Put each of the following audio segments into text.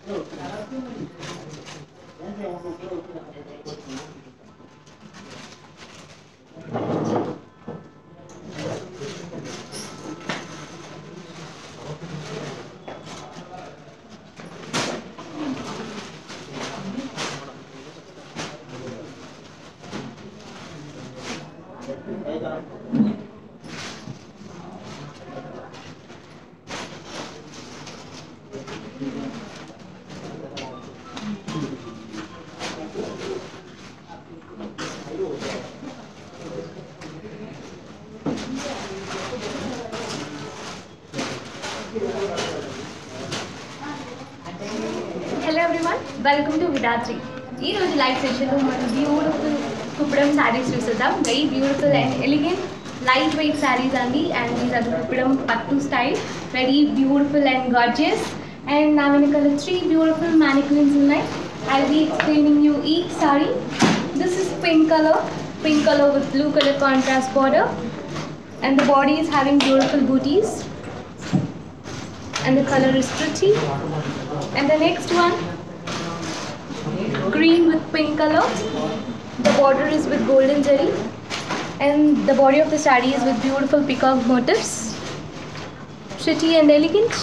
Hello everyone, welcome to Vidatri. Ee roju live session lo mana beautiful Kuppadam sarees chusodam. Very beautiful and elegant lightweight sarees andi, and these are the Kuppadam pattu style. Very beautiful and gorgeous. And now in color three beautiful mannequins unnai. I'll be explaining you each saree. This is pink color with blue color contrast border, and the body is having beautiful booties, and the color is pretty. And the next one, green with pink color. The border is with golden zari, and the body of the saree is with beautiful peacock motifs, pretty and elegant.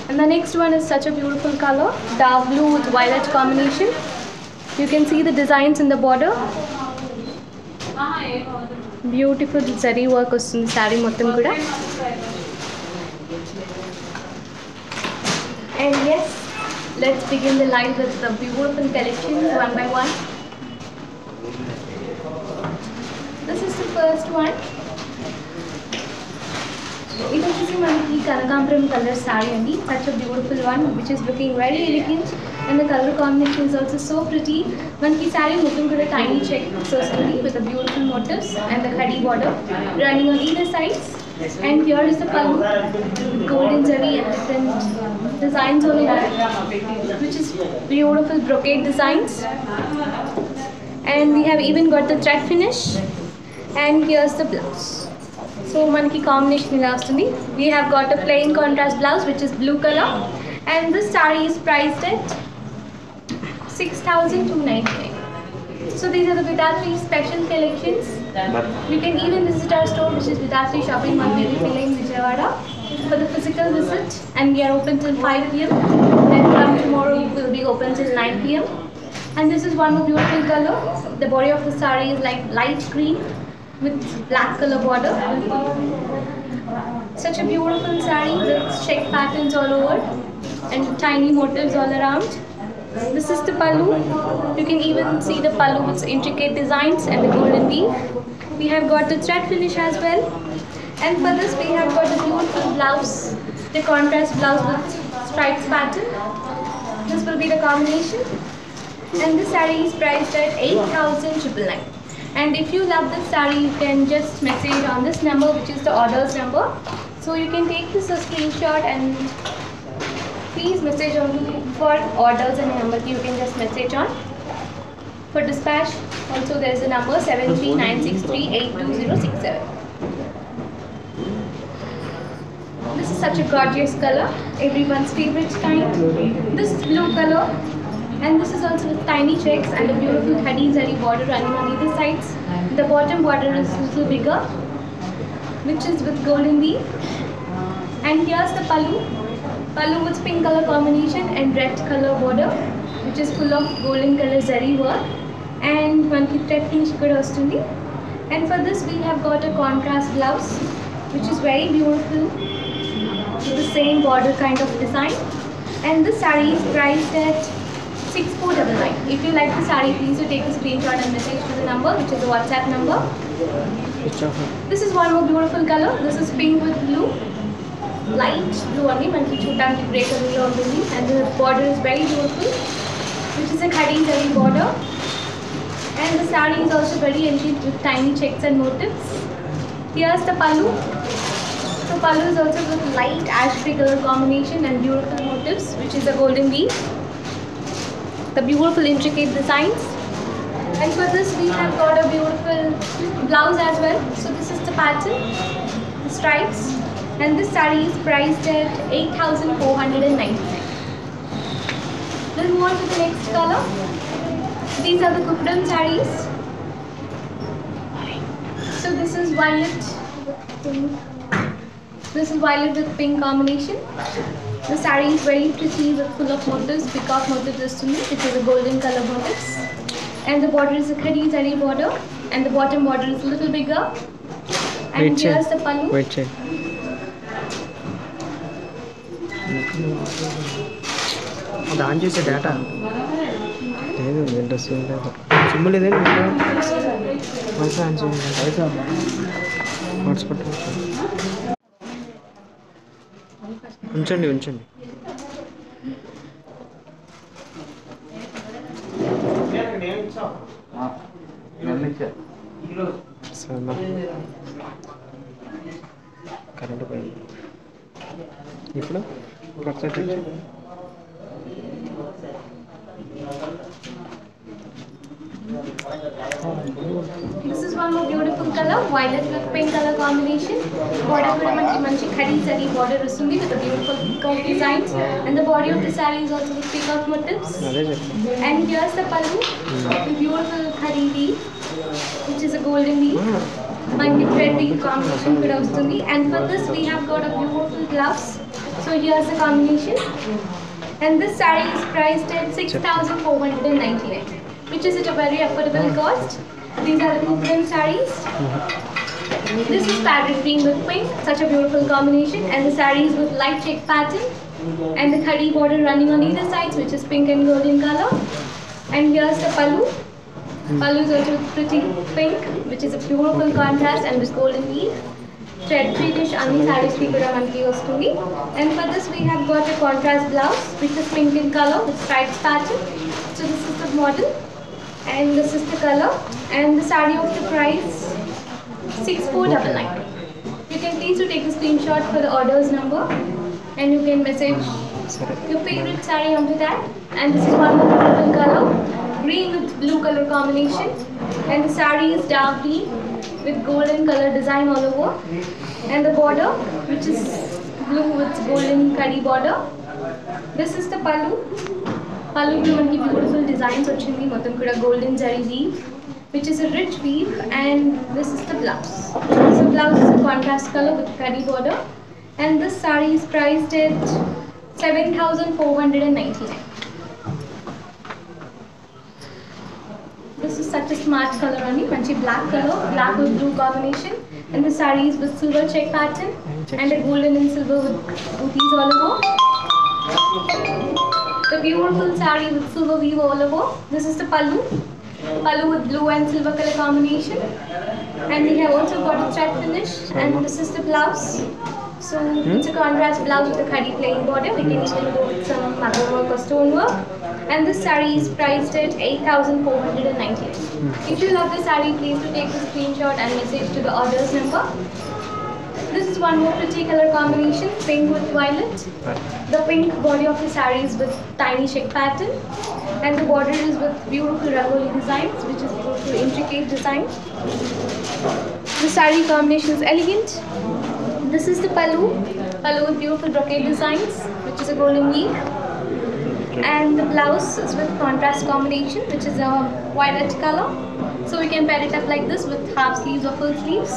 And the next one is such a beautiful color, dark blue with violet combination. You can see the designs in the border. Beautiful zari work vastundi saree mottham kuda. And yes, let's begin the live with the beautiful collections one by one. This is the first one. It is a Kanakampram color saree andi. Such a beautiful one, which is looking very elegant, and the color combination is also so pretty. Manki saree looking good, a tiny check certainly with the beautiful motifs and the khadi border running on either sides. And here is the pallu with golden zari and different designs all over, which is beautiful brocade designs. And we have even got the thread finish. And here's the blouse. So manki combination ila vastundi. We have got a plain contrast blouse which is blue color, and this saree is priced at 6,299. So these are the Vidatri special collections. You can even visit our store, which is Vidatri Shopping Mall, Meripilla in Vijayawada, for the physical visit, and we are open till 5 p.m. And from tomorrow we will be open till 9 p.m. And this is one more beautiful color. The body of the saree is like light green with black color border. Such a beautiful saree with check patterns all over and tiny motifs all around. This is the pallu. You can even see the pallu with intricate designs and the golden weave. We have got the thread finish as well. And for this we have got the beautiful blouse, the contrast blouse with stripes pattern. This will be the combination. And this saree is priced at 8,999. And if you love this saree, you can just message on this number, which is the orders number. So you can take this a screenshot and please message on for orders, and a number you can just message on. For dispatch also there is a number 73963820067. This is such a gorgeous color, everyone's favorite kind. This is blue color, and this is also with tiny checks and a beautiful khadi zari border running on either sides. The bottom border is a little bigger, which is with golden weave. And here's the pallu. Pallu with pink color combination and red color border, which is full of golden color zari work, and one thread finish kuda vastundi. And for this we have got a contrast blouse, which is very beautiful with the same border kind of design. And this saree is priced at 6,499. If you like the saree, please do take a screenshot and message to the number, which is the WhatsApp number. This is one more beautiful color. This is pink with blue. Light blue only, manki chudaniki grey color lo untundi, and the border is very beautiful, which is a khadi zari border. And the saree is also very elegant with tiny checks and motifs. Here's the pallu. So pallu is also with light ash gray color combination and beautiful motifs, which is a golden weave. The beautiful intricate designs. And for this we have got a beautiful blouse as well. So this is the pattern, the stripes. And this saree is priced at 8,499. We'll move on to the next color. These are the Kupram sarees. So this is violet with pink. This is violet with pink combination. The saree is very pretty with full of motifs, peacock motifs which is a golden color motifs. And the border is a khadi zari border, and the bottom border is a little bigger. And here's the pallu. On చేసే data లేదు interest లేదు SIM లేదండి wifi on చేయండి wifi hotspot ఉంచండి ఉంచండి current పోయింది ఇప్పుడు ఒకసారి This is one more beautiful color, violet with pink color combination. Border kuda manchi khadi zari border ustundi with a beautiful peacock designs, and the body of the saree is also with peacock motifs. And here's the pallu, the beautiful khadi weave, which is a golden weave. Manki thread weave combination kuda ustundi, and for this we have got a beautiful blouse. So here's the combination, and this saree is priced at 6,499, which is at a very affordable cost. These are the Kupram sarees. This is fabric green with pink, such a beautiful combination, and the saree is with light check pattern, and the khadi border running on either sides, which is pink and golden color. And here's the pallu. Pallu is also pretty pink, which is a beautiful contrast, and with golden weave. Thread finish anni sarees ki kuda manki vastundi. And for this we have got a contrast blouse, which is pink in color with stripes pattern. So this is the model, and this is the color, and the saree of the price 6499. You can please to take a screenshot for the orders number, and you can message your favorite saree onto that. And this is one more beautiful color, green with blue color combination, and the saree is dark green with golden color design all over, and the border, which is blue with golden khadi border. This is the pallu. Pallu ku manki beautiful designs ochindi, mottham kuda golden zari weave, which is a rich weave, and this is the blouse. So blouse is a contrast color with khadi border, and this saree is priced at 7,499. This is such a smart color only, manchi black color, black with blue combination, and the saree is with silver check pattern, and a golden and silver with booties all over. The beautiful saree with silver weave all over. This is the pallu. Pallu with blue and silver color combination, and we have also got a thread finish, and this is the blouse. So it's a contrast blouse with a khadi plain border. We can even go with some mother work or stone work. And this saree is priced at 8,490. If you love this saree, please do take the screenshot and message to the orders number. This is one more pretty color combination, pink with violet. The pink body of the saree is with tiny check pattern, and the border is with beautiful rangoli designs, which is beautiful intricate design. The saree combination is elegant. This is the pallu with beautiful brocade designs, which is a golden weave. And the blouse is with contrast combination, which is a violet color. So we can pair it up like this with half sleeves or full sleeves.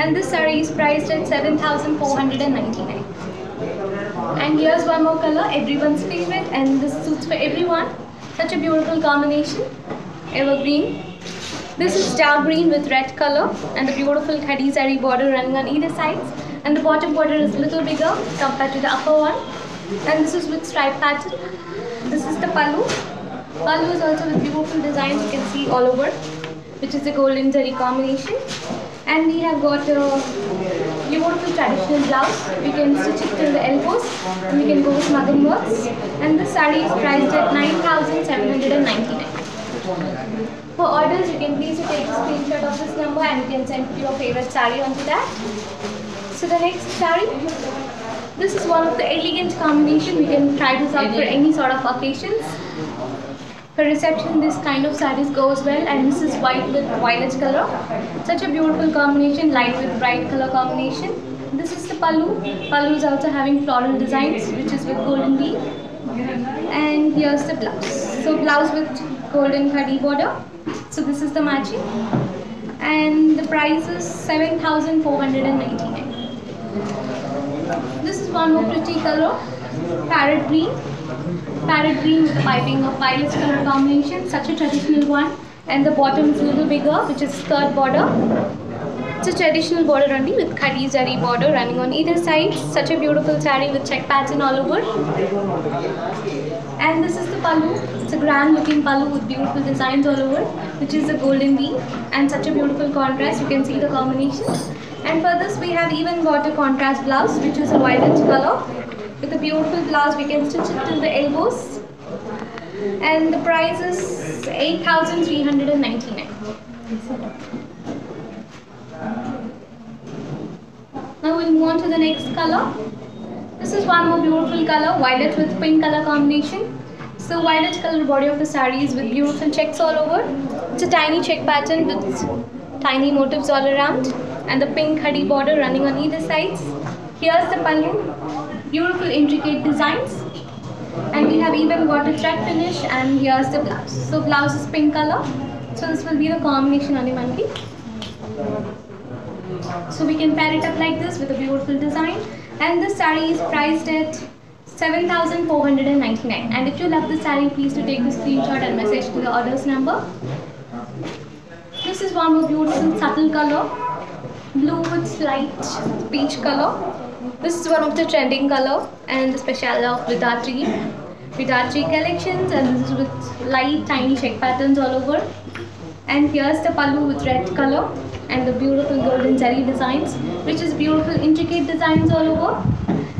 And this saree is priced at 7,499. And here's one more color, everyone's favorite, and this suits for everyone. Such a beautiful combination, evergreen. This is dark green with red color, and the beautiful khadi zari border running on either sides. And the bottom border is a little bigger compared to the upper one. And this is with stripe pattern. This is the pallu. Pallu is also with beautiful designs you can see all over, which is a golden zari combination. And we have got a beautiful traditional blouse. We can stitch it till the elbows, and we can go with mother works. And the saree is priced at 9,799. For orders, you can please take a screenshot of this number, and you can send your favorite saree onto that. So the next saree, this is one of the elegant combination. We can try this out for any sort of occasions. For reception, this kind of sarees goes well, and this is white with violet color. Such a beautiful combination, light with bright color combination. This is the pallu. Pallu is also having floral designs, which is with golden weave. And here's the blouse. So blouse with golden khadi border. So this is the matching. And the price is 7,499. This is one more pretty color, parrot green. Parrot green with the piping of violet color combination, such a traditional one. And the bottom is a little bigger, which is skirt border. It's a traditional border only with khadi zari border running on either side. Such a beautiful saree with check pattern all over. And this is the pallu. It's a grand looking pallu with beautiful designs all over, which is a golden weave and such a beautiful contrast. You can see the combination. And for this we have even got a contrast blouse, which is a violet color. With a beautiful blouse, we can stitch it till the elbows. And the price is 8,399. Now we'll move on to the next color. This is one more beautiful color, violet with pink color combination. So violet color body of the saree is with beautiful checks all over. It's a tiny check pattern with tiny motifs all around. And the pink khadi border running on either sides. Here's the pallu, beautiful intricate designs. And we have even got a thread finish, and here's the blouse. So blouse is pink color. So this will be the combination on the monkey. So we can pair it up like this with a beautiful design. And this saree is priced at 7,499. And if you love the saree, please do take the screenshot and message to the orders number. This is one more beautiful subtle color, blue with slight peach color. This is one of the trending color and the special of Vidatri collections, and this is with light tiny check patterns all over. And here's the pallu with red color and the beautiful golden zari designs, which is beautiful intricate designs all over.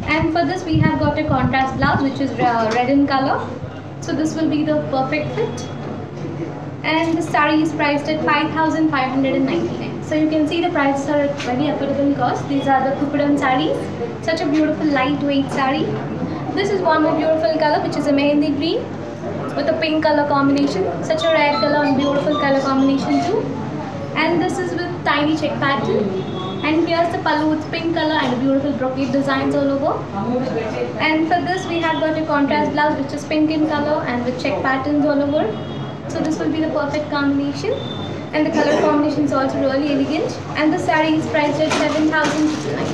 And for this we have got a contrast blouse, which is red in color. So this will be the perfect fit. And the saree is priced at 5,599. So you can see the prices are at very affordable cost. These are the Kupudam sarees. Such a beautiful lightweight saree. This is one more beautiful color, which is a mehendi green with a pink color combination. Such a rare color and beautiful color combination too. And this is with tiny check pattern. And here's the pallu with pink color and beautiful brocade designs all over. And for this we have got a contrast blouse, which is pink in color and with check patterns all over. So this will be the perfect combination. And the color combination is also really elegant. And the saree is priced at 7,069.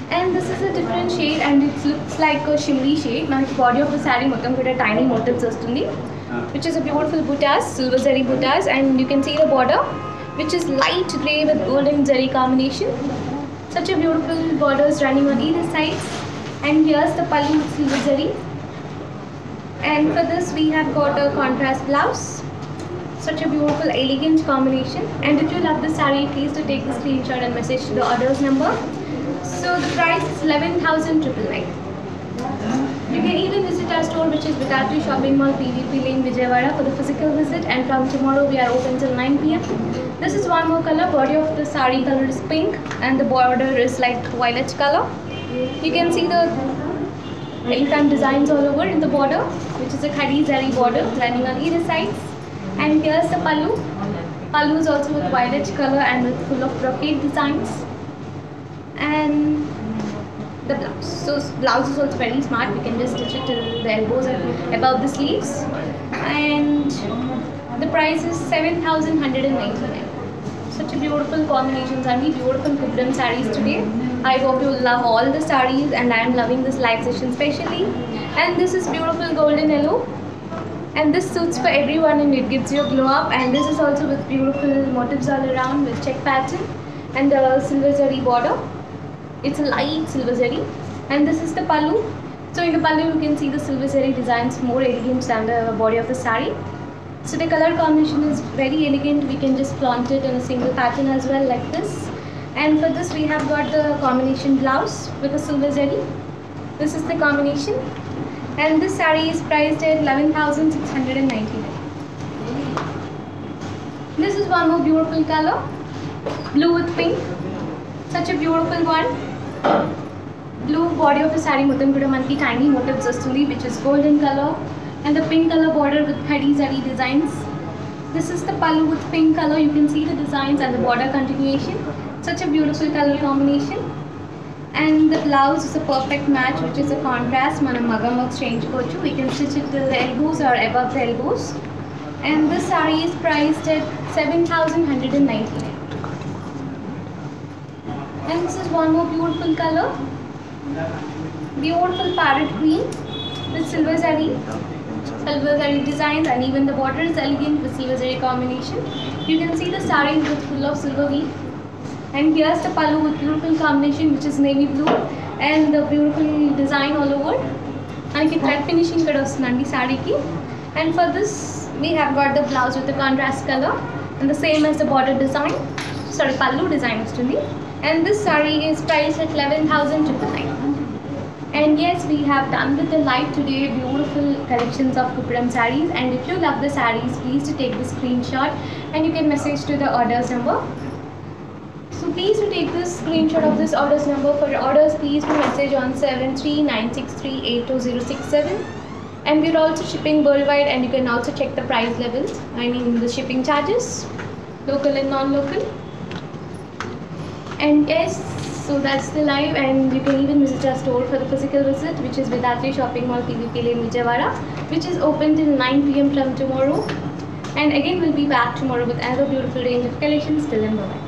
And this is a different shade, and it looks like a shimmery shade. Now the body of the saree మొత్తం కూడా tiny motifs వస్తుంది, which is a beautiful buttas, silver zari buttas, and you can see the border, which is light grey with golden zari combination. Such a beautiful borders running on either sides. And here's the pallu with silver zari. And for this we have got a contrast blouse. Such a beautiful elegant combination. And if you love the saree, please do take the screenshot and message to the orders number. So the price is 11,999. You can even visit our store, which is Vidatri Shopping Mall, PVP Lane, Vijayawada, for the physical visit. And from tomorrow we are open till 9 p.m. This is one more color. Body of the saree color is pink and the border is like violet color. You can see the elephant designs all over in the border, which is a khadi zari border running on either sides. And here's the pallu. Pallu is also with violet color and with full of brocade designs. And the blouse. So blouse is also very smart. We can just stitch it till the elbows and above the sleeves. And the price is 7,199. Such a beautiful combinations and beautiful Kupudam sarees today. I hope you love all the sarees, and I am loving this live session especially. And this is beautiful golden yellow, and this suits for everyone and it gives you a glow up. And this is also with beautiful motifs all around with check pattern and the silver zari border. It's a light silver zari. And this is the pallu. So in the pallu you can see the silver zari designs more elegant than the body of the saree. So the color combination is very elegant. We can just flaunt it in a single pattern as well, like this. And for this we have got the combination blouse with a silver zari. This is the combination. And this saree is priced at 11,699. This is one more beautiful color, blue with pink. Such a beautiful one. Blue body of the saree మొత్తం కూడా మనకి tiny motifs వస్తుంది, which is golden color, and the pink color border with khadi zari designs. This is the pallu with pink color. You can see the designs and the border continuation. Such a beautiful color combination. And the blouse is a perfect match, which is a contrast. Manam magam work change kochu. We can stitch it till the elbows or above the elbows. And this saree is priced at 7,199. And this is one more beautiful color. Beautiful parrot green with silver zari. Silver zari designs, and even the border is elegant with silver zari combination. You can see the saree is full of silver weave. And here's the pallu with beautiful combination, which is navy blue, and the beautiful design all over. And thread finishing ikkada vastundandi saree ki. And for this we have got the blouse with the contrast color and the same as the border design. Sorry, pallu design vastundi. And this saree is priced at 11,999. And yes, we have done with the live today beautiful collections of Kupram sarees. And if you love the sarees, please to take the screenshot and you can message to the orders number. So please to take this screenshot of this orders number. For orders, please to message on 7396382067. And we're also shipping worldwide, and you can also check the price levels. I mean the shipping charges, local and non-local. And yes, so that's the live, and you can even visit our store for the physical visit, which is Vedatri Shopping Mall, PVP Lane, Vijayawada, which is open till 9 PM from tomorrow. And again, we'll be back tomorrow with another beautiful range of collections. Till then, bye-bye.